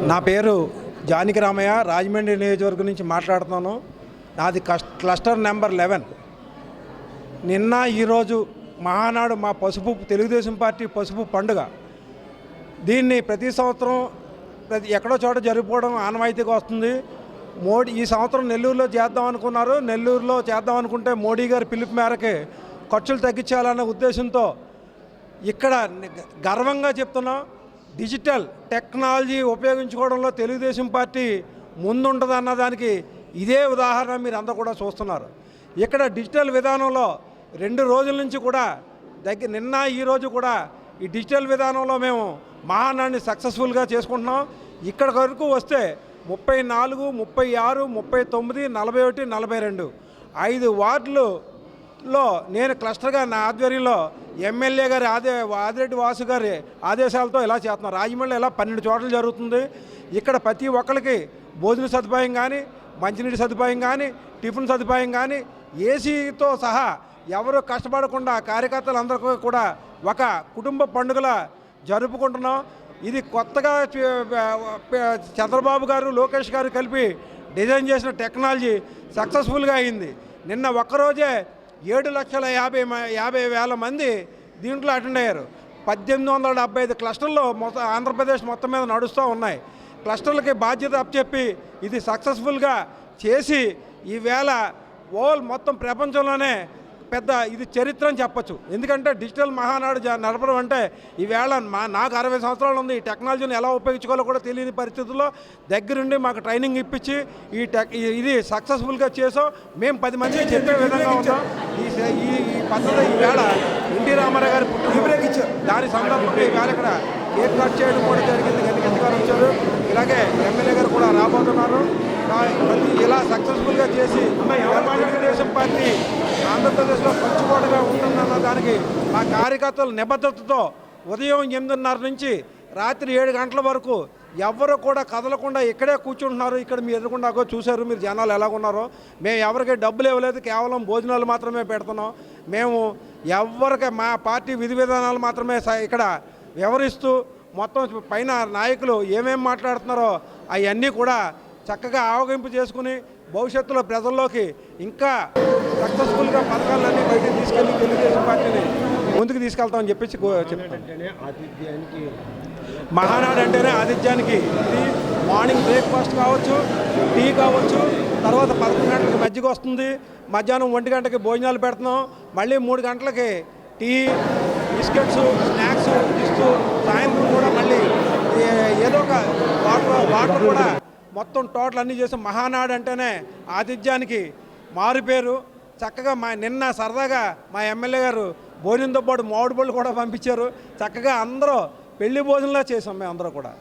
నా పేరు జానకి రామయ్య, రాజమండ్రి నియోజకవర్గం నుంచి మాట్లాడుతున్నాను. నాది క్లస్టర్ నెంబర్ 11. నిన్న ఈరోజు మహానాడు మా పసుపు తెలుగుదేశం పార్టీ పసుపు పండుగ. దీన్ని ప్రతి సంవత్సరం ఎక్కడో చోట జరుపుకోవడం ఆనవాయితీగా వస్తుంది. ఈ సంవత్సరం నెల్లూరులో చేద్దాం అనుకున్నారు. నెల్లూరులో చేద్దాం అనుకుంటే మోడీ గారి పిలుపు మేరకే ఖర్చులు తగ్గించాలన్న ఉద్దేశంతో ఇక్కడ గర్వంగా చెప్తున్నాం, డిజిటల్ టెక్నాలజీ ఉపయోగించుకోవడంలో తెలుగుదేశం పార్టీ ముందుంటుంది అన్నదానికి ఇదే ఉదాహరణ మీరు అందరూ కూడా చూస్తున్నారు. ఇక్కడ డిజిటల్ విధానంలో 2 రోజుల నుంచి కూడా నిన్న ఈరోజు కూడా ఈ డిజిటల్ విధానంలో మేము మహానాడిని సక్సెస్ఫుల్గా చేసుకుంటున్నాం. ఇక్కడ వరకు వస్తే 34, 36, 39, 41, 42 5 వార్డులలో నేను క్లస్టర్గా నా ఆధ్వర్యంలో ఎమ్మెల్యే గారి ఆదిరెడ్డి వాసు గారి ఆదేశాలతో ఇలా చేస్తున్నాం. రాజమండ్రిలో ఇలా 12 చోట్ల జరుగుతుంది. ఇక్కడ ప్రతి ఒక్కరికి భోజన సదుపాయం కానీ, మంచినీటి సదుపాయం కానీ, టిఫిన్ సదుపాయం కానీ, ఏసీతో సహా ఎవరు కష్టపడకుండా కార్యకర్తలందరికీ కూడా ఒక కుటుంబ పండుగల జరుపుకుంటున్నాం. ఇది కొత్తగా చంద్రబాబు గారు, లోకేష్ గారు కలిపి డిజైన్ చేసిన టెక్నాలజీ సక్సెస్ఫుల్గా అయింది. నిన్న ఒక్కరోజే 7,50,000 మంది దీంట్లో అటెండ్ అయ్యారు. 1875 క్లస్టర్లు మొత్తం ఆంధ్రప్రదేశ్ మొత్తం మీద నడుస్తూ ఉన్నాయి. క్లస్టర్లకి బాధ్యత అప్పచెప్పి ఇది సక్సెస్ఫుల్గా చేసి ఈవేళ మొత్తం ప్రపంచంలోనే పెద్ద ఇది చరిత్ర అని చెప్పచ్చు. ఎందుకంటే డిజిటల్ మహానాడు నడపడం అంటే ఈవేళ నాకు 60 సంవత్సరాలు ఉంది. ఈ టెక్నాలజీని ఎలా ఉపయోగించుకోవాలో కూడా తెలియని పరిస్థితుల్లో దగ్గరుండి మాకు ట్రైనింగ్ ఇప్పించి ఇది సక్సెస్ఫుల్గా చేసాం. మేము 10 మందికి చెప్పే విధంగా ఉన్నాం. ఈ పద్ధతి ఈవేళ ఎన్టీ రామారావు గారి పుట్టినరోజు ఇచ్చారు. దాని సందర్భంగా ఈవేళ ఇక్కడ కేక్ కట్ చేయడం కూడా జరిగింది. గణపతి గారు వచ్చారు, ఇలాగే ఎమ్మెల్యే గారు కూడా రాబోతున్నారు. ఇలా సక్సెస్ఫుల్గా చేసి తెలుగుదేశం పార్టీ ఆంధ్రప్రదేశ్లో పంచుకోవడంగా ఉంటుందన్న దానికి మా కార్యకర్తల నిబద్ధతతో ఉదయం 8:30 నుంచి రాత్రి 7 గంటల వరకు ఎవరు కూడా కదలకుండా ఇక్కడే కూర్చుంటున్నారు. ఇక్కడ మీరు ఎదురుకుండా చూశారు మీరు జనాలు ఎలాగున్నారో. మేము ఎవరికి డబ్బులు ఇవ్వలేదు, కేవలం భోజనాలు మాత్రమే పెడుతున్నాం. మేము ఎవరికి మా పార్టీ విధి విధానాలు మాత్రమే ఇక్కడ వివరిస్తూ మొత్తం పైన నాయకులు ఏమేమి మాట్లాడుతున్నారో అవన్నీ కూడా చక్కగా ఆవగింపు చేసుకుని భవిష్యత్తులో ప్రజల్లోకి ఇంకా సక్సెస్ఫుల్గా పథకాలన్నీ బయటకు తీసుకెళ్ళి తెలుగుదేశం పార్టీని ముందుకు తీసుకెళ్తామని చెప్పేసి మహానాడు అంటేనే ఆతిథ్యానికి. ఇది మార్నింగ్ బ్రేక్ఫాస్ట్ కావచ్చు, టీ కావచ్చు, తర్వాత 11 గంటలకి మజ్జిగ వస్తుంది, మధ్యాహ్నం 1 గంటకి భోజనాలు పెడుతున్నాం, మళ్ళీ 3 గంటలకి టీ, బిస్కెట్స్, స్నాక్స్ ఇస్తూ సాయంత్రం కూడా మళ్ళీ ఏదో ఒక వాటర్ కూడా మొత్తం టోటల్ అన్నీ చేసాం. మహానాడు అంటేనే ఆతిథ్యానికి మారుపేరు. చక్కగా నిన్న సరదాగా మా ఎమ్మెల్యే గారు భోజనంతో పాటు మామిడి పళ్ళు కూడా పంపించారు. చక్కగా అందరూ పెళ్లి భోజనంలా చేసాం మేము అందరూ కూడా.